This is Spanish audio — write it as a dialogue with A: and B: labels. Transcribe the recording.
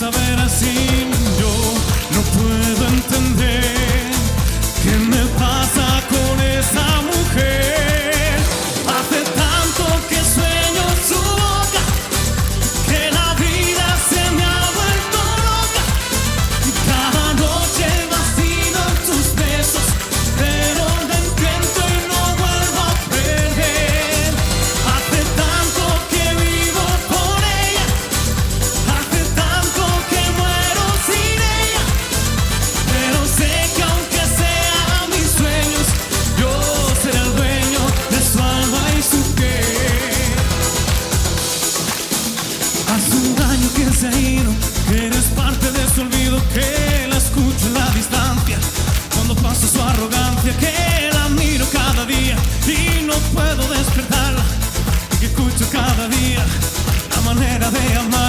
A: saber así. Yo no puedo entender qué me pasa con esa mujer. Hace tanto que sueño su boca, que la vida se me ha vuelto loca. Cada noche vacilo tus besos, pero la intento y no vuelvo a perder. Hace tanto que vivo por ella, hace tanto que muero sin ella, pero sé que aunque sean mis sueños, yo seré el dueño de su alma y su querer. Hace un año que se ha ido, que eres parte de su olvido, que la escucho en la distancia cuando paso su arrogancia, que la miro cada día y no puedo despertarla, que escucho cada día la manera de amar.